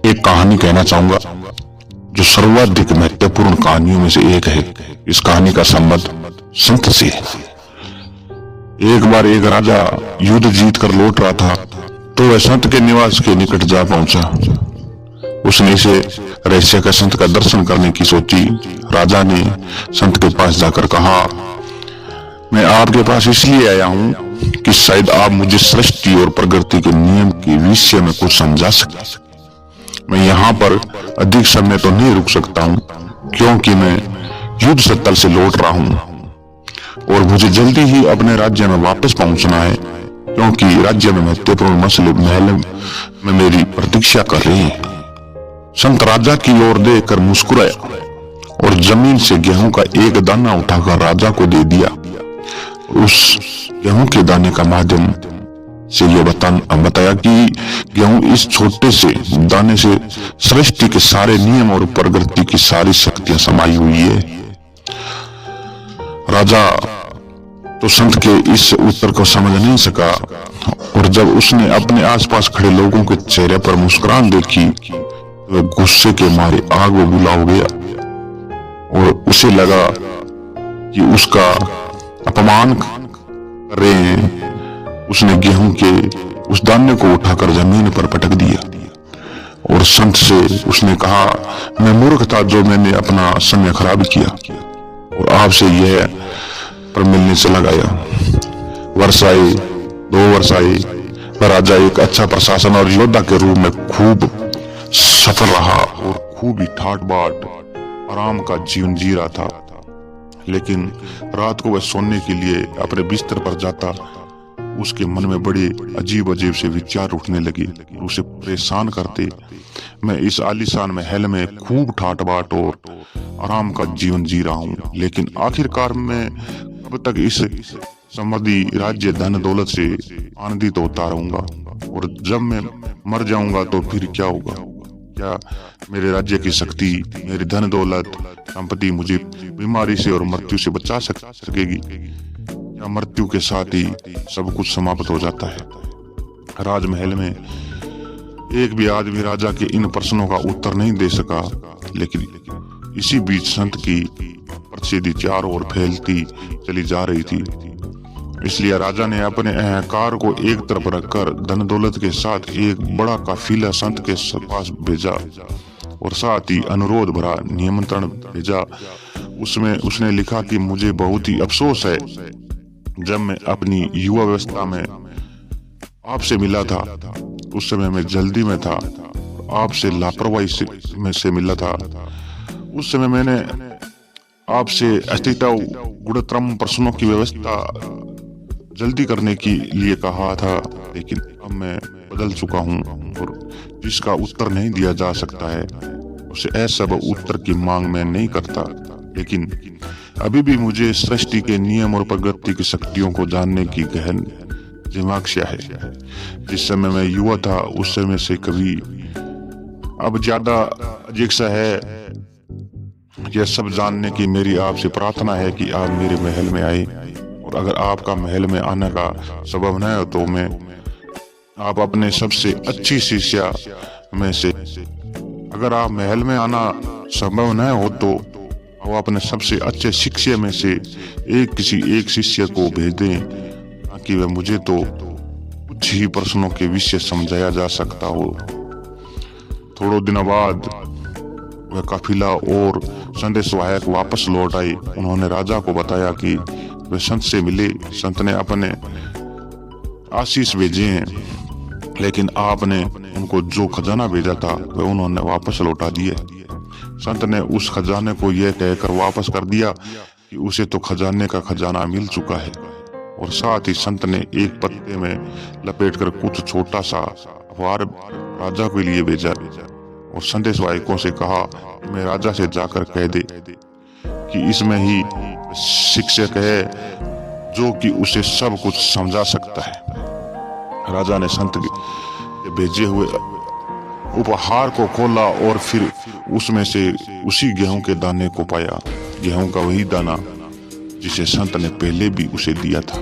एक कहानी कहना चाहूंगा जो सर्वाधिक महत्वपूर्ण कहानियों में से एक है। इस कहानी का संबंध संत से है। एक बार एक राजा युद्ध जीत कर लौट रहा था तो वह संत के निवास के निकट जा पहुंचा। उसने इसे रहस्य का संत का दर्शन करने की सोची। राजा ने संत के पास जाकर कहा, मैं आपके पास इसलिए आया हूं कि शायद आप मुझे सृष्टि और प्रकृति के नियम के विषय में कुछ समझा सके। मैं यहाँ पर अधिक समय तो नहीं रुक सकता हूँ क्योंकि मैं युद्ध स्थल से लौट रहा हूँ और मुझे जल्दी ही अपने राज्य में वापस पहुंचना है क्योंकि राज्य में महत्वपूर्ण मसले महल में मेरी प्रतीक्षा कर रहे हैं। संत राजा की ओर देखकर मुस्कुराया और जमीन से गेहूं का एक दाना उठाकर राजा को दे दिया। उस गेहूं के दाने का माध्यम से ये बताया कि गेहूं इस छोटे से दाने से सृष्टि के सारे नियम और प्रकृति की सारी शक्तियां समाई हुई है। राजा तो संत के इस उत्तर को समझ नहीं सका और जब उसने अपने आसपास खड़े लोगों के चेहरे पर मुस्कुराहट देखी तो वह गुस्से के मारे आग बबूला हो गया और उसे लगा कि उसका अपमान कर रहे हैं। उसने गेहूं के उस दाने को उठाकर जमीन पर पटक दिया और संत से उसने कहा, मैं मूर्ख था जो मैंने अपना समय खराब किया और आपसे यह पर मिलने चला गया। वर्ष आए, 2 वर्ष आए, राजा एक अच्छा प्रशासन और योद्धा के रूप में खूब सफल रहा और खूब ही ठाट बाट आराम का जीवन जी रहा था। लेकिन रात को वह सोने के लिए अपने बिस्तर पर जाता, उसके मन में बड़े अजीब अजीब से विचार उठने लगे और उसे परेशान करते। मैं इस आलीशान महल में खूब ठाट बाट और आराम का जीवन जी रहा हूँ, लेकिन आखिरकार मैं कब तक इस समृद्धि राज्य धन दौलत से आनंदित होता रहूंगा और जब मैं मर जाऊंगा तो फिर क्या होगा? क्या मेरे राज्य की शक्ति, मेरी धन दौलत संपत्ति मुझे बीमारी से और मृत्यु से बचा सकेगी? या मृत्यु के साथ ही सब कुछ समाप्त हो जाता है? राजमहल में एक भी आदमी राजा के इन प्रश्नों का उत्तर नहीं दे सका, लेकिन इसी बीच संत की प्रसिद्धि चारों ओर फैलती चली जा रही थी। इसलिए राजा ने अपने अहंकार को एक तरफ रखकर धन दौलत के साथ एक बड़ा काफिला संत के पास भेजा और साथ ही अनुरोध भरा निमंत्रण भेजा। उसमें उसने लिखा कि मुझे बहुत ही अफसोस है, जब मैं अपनी युवा अवस्था में आपसे मिला था उस समय मैं जल्दी में था, आपसे लापरवाही से मिला था। उस समय मैंने आपसे अस्तित्व गुणत्रम प्रश्नों की व्यवस्था जल्दी करने के लिए कहा था, लेकिन अब मैं बदल चुका हूँ और जिसका उत्तर नहीं दिया जा सकता है उसे ऐसा उत्तर की मांग मैं नहीं करता। लेकिन अभी भी मुझे सृष्टि के नियम और प्रकृति की शक्तियों को जानने की गहन जिज्ञासा है। जिस समय मैं युवा था उस समय से कभी अब ज्यादा जिज्ञासा है। यह सब जानने की मेरी आपसे प्रार्थना है कि आप मेरे महल में आए और अगर आपका महल में आने का सबब न हो तो मैं आप अपने सबसे अच्छी शिष्या में से, अगर आप महल में आना संभव न हो तो आप अपने सबसे अच्छे शिष्य में से किसी एक शिष्य को भेज दें ताकि वह मुझे तो कुछ ही प्रश्नों के विषय समझाया जा सकता हो। थोड़े दिनों बाद वह काफिला और संदेशवाहक वापस लौट आए। उन्होंने राजा को बताया कि वे संत से मिले। संत ने अपने आशीष भेजे हैं, लेकिन आपने उनको जो खजाना भेजा था वह उन्होंने वापस लौटा दिए। संत ने उस खजाने को यह कहकर वापस कर दिया कि उसे तो खजाने का खजाना मिल चुका है और साथ ही संत ने एक पत्ते में लपेटकर कुछ छोटा सा उपहार राजा के लिए भेजा और संदेशवाहकों से कहा कि मैं राजा से जाकर कह दे कि इसमें ही शिक्षक है जो कि उसे सब कुछ समझा सकता है। राजा ने संत के भेजे हुए उपहार को खोला और फिर उसमें से उसी गेहूं के दाने को पाया। गेहूं का वही दाना जिसे संत ने पहले भी उसे दिया था।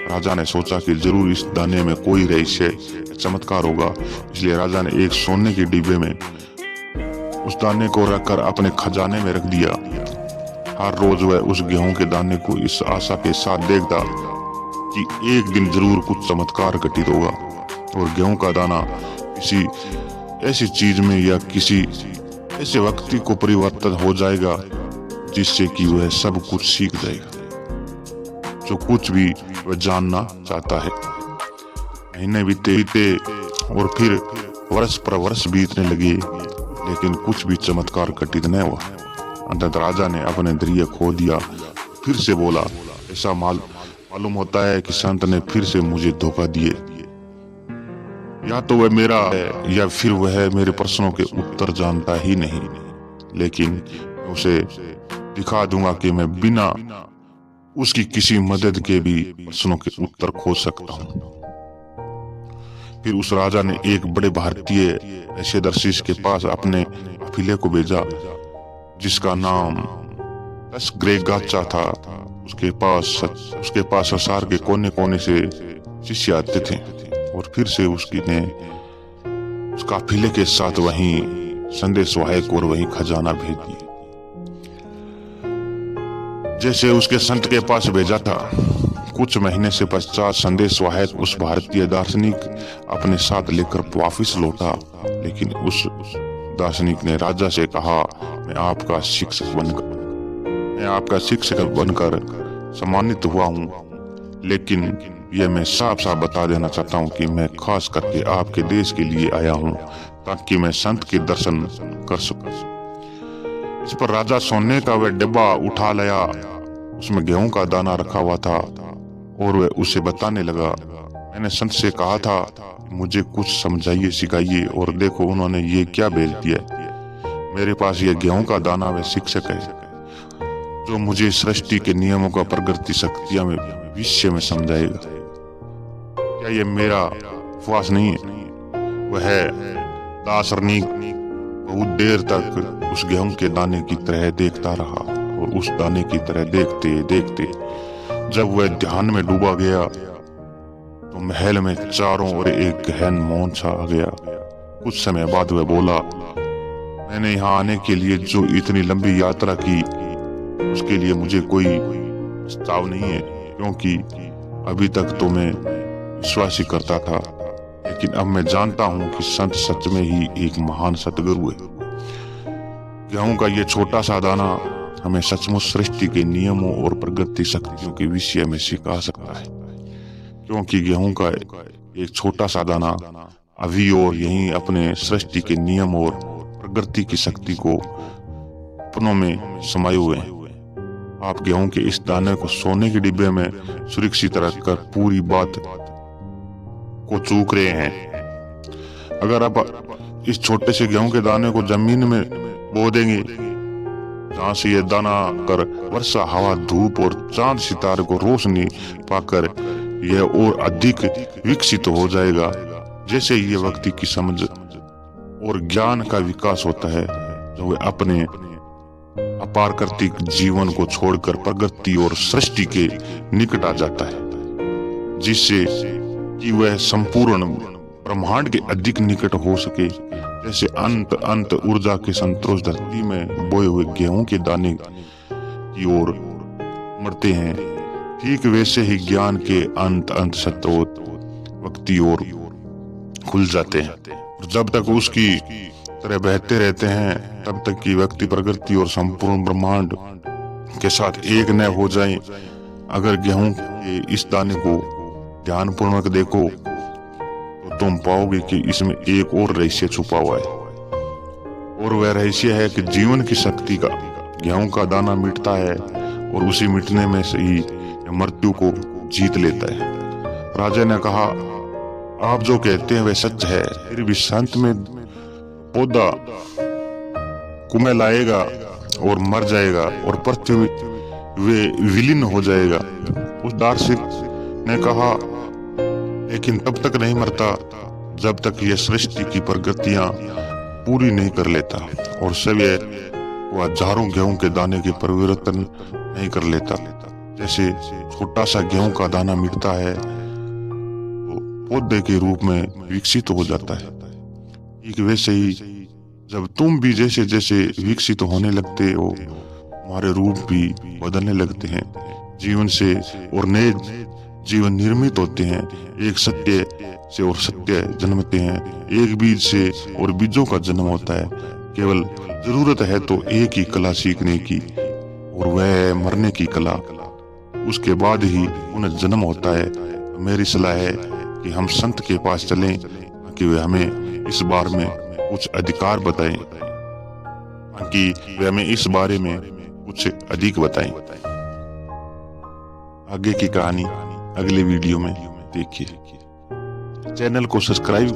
राजा ने सोचा कि जरूर इस दाने में कोई रहस्य चमत्कार होगा, इसलिए राजा ने एक सोने के डिब्बे में उस दाने को रखकर अपने खजाने में रख दिया। हर रोज वह उस गेहूं के दाने को इस आशा के साथ देखता कि एक दिन जरूर कुछ चमत्कार घटित होगा और गेहूं का दाना किसी ऐसी चीज में या किसी ऐसे व्यक्ति को परिवर्तित हो जाएगा जिससे कि वह सब कुछ सीख जाएगा, जो कुछ भी वह जानना चाहता है। महीने बीते और फिर वर्ष पर वर्ष बीतने लगे, लेकिन कुछ भी चमत्कार घटित न हुआ। अंततः राजा ने अपने धैर्य खो दिया, फिर से बोला, ऐसा मालूम होता है कि संत ने फिर से मुझे धोखा दिए। या तो वह मेरा है या फिर वह मेरे प्रश्नों के उत्तर जानता ही नहीं, लेकिन मैं उसे दिखा दूंगा कि मैं बिना उसकी किसी मदद के भी प्रश्नों के उत्तर खोज सकता हूँ। फिर उस राजा ने एक बड़े भारतीय रहस्यदर्शी के पास अपने काफिले को भेजा, जिसका नाम ग्रेगाचा था। उसके पास संसार के कोने कोने से शिष्य आते थे और फिर से उस काफिले के साथ वहीं संदेशवाहक और वहीं खजाना भेज दिए, जैसे उसके संत के पास भेजा था। कुछ महीने से पश्चात संदेशवाहक उस भारतीय दार्शनिक अपने साथ लेकर वापिस लौटा, लेकिन उस दार्शनिक ने राजा से कहा, मैं आपका शिक्षक बनकर सम्मानित हुआ हूँ, लेकिन यह मैं साफ साफ बता देना चाहता हूँ कि मैं खास करके आपके देश के लिए आया हूँ ताकि मैं संत के दर्शन कर सकूं। इस पर राजा सोने का वह डिब्बा उठा लाया, उसमें गेहूं का दाना रखा हुआ था और वह उसे बताने लगा, मैंने संत से कहा था मुझे कुछ समझाइए सिखाइए, और देखो उन्होंने ये क्या भेज दिया। मेरे पास ये गेहूं का दाना वह शिक्षक है जो मुझे सृष्टि के नियमों का प्रकृति शक्तियां में विषय में समझाएगा। क्या ये मेरा उपवास नहीं है? वह दार्शनिक बहुत देर तक उस गेहूं के दाने की तरह देखता रहा और उस दाने की तरह देखते देखते जब वह ध्यान में डूबा गया तो महल में चारों ओर एक गहन मौन छा गया। कुछ समय बाद वह बोला, मैंने यहाँ आने के लिए जो इतनी लंबी यात्रा की उसके लिए मुझे कोई पछतावा नहीं है, क्योंकि अभी तक तो मैं विश्वास ही करता था, लेकिन अब मैं जानता हूँ कि संत सच में ही एक महान सतगुरु है। गेहूं का ये छोटा सा दाना हमें सचमुच सृष्टि के नियमों और प्रकृति शक्तियों के विषय में सिखा सकता है, क्योंकि गेहूं का एक छोटा सा दाना अभी और यहीं अपने सृष्टि के नियम और प्रकृति की शक्ति को अपनों में समाये हुए हैं। आप गेहूं के इस दाने को सोने के डिब्बे में सुरक्षित रखकर पूरी बात को चूक रहे हैं। अगर आप इस छोटे से गेहूं के दाने को जमीन में बो देंगे, जहाँ से ये दाना कर वर्षा हवा धूप और चांद सितारे को रोशनी पाकर यह और अधिक विकसित हो जाएगा। जैसे ये व्यक्ति की समझ और ज्ञान का विकास होता है, जो वह अपने अपारकृतिक जीवन को छोड़कर प्रकृति और सृष्टि के निकट आ जाता है, जिससे कि वह संपूर्ण ब्रह्मांड के अधिक निकट हो सके। जैसे अंत ऊर्जा के संतोष धरती में बोए हुए गेहूं के दाने की ओर मरते हैं, ठीक वैसे ही ज्ञान के अंत स्रोत व्यक्ति और खुल जाते हैं। और जब तक उसकी तरह बहते रहते हैं तब तक कि व्यक्ति प्रकृति और संपूर्ण ब्रह्मांड के साथ एक न हो जाए। अगर गेहूं के इस दाने को ध्यानपूर्वक देखो तो तुम पाओगे कि इसमें एक और रहस्य छुपा हुआ है, और वह रहस्य है कि जीवन की शक्ति का गेहूं का दाना मिटता है और उसी मिटने में से ही मृत्यु को जीत लेता है। राजा ने कहा, आप जो कहते हैं वह सच है, फिर भी संत में पौधा कुमेल आएगा और मर जाएगा और पृथ्वी वे विलीन हो जाएगा। उस दार्शनिक ने कहा, लेकिन तब तक नहीं मरता जब तक यह सृष्टि की प्रकृतियां पूरी नहीं कर लेता और सवय वो हजारों गेहूं के दाने के परिवर्तन नहीं कर लेता। जैसे छोटा सा गेहूं का दाना मिटता है तो पौधे के रूप में विकसित हो जाता है, ठीक वैसे ही जब तुम भी जैसे जैसे विकसित होने लगते हो, तुम्हारे रूप भी बदलने लगते हैं जीवन से, और नए जीवन निर्मित होते हैं। एक सत्य से और सत्य जन्मते हैं, एक बीज से और बीजों का जन्म होता है। केवल जरूरत है तो एक ही कला सीखने की, और वह है मरने की कला। उसके बाद ही उन्हें जन्म होता है। मेरी सलाह है कि हम संत के पास चलें ताकि वे हमें इस बारे में कुछ अधिकार बताएं, ताकि वे हमें इस बारे में कुछ अधिक बताएं। आगे की कहानी अगले वीडियो में देखिए। चैनल को सब्सक्राइब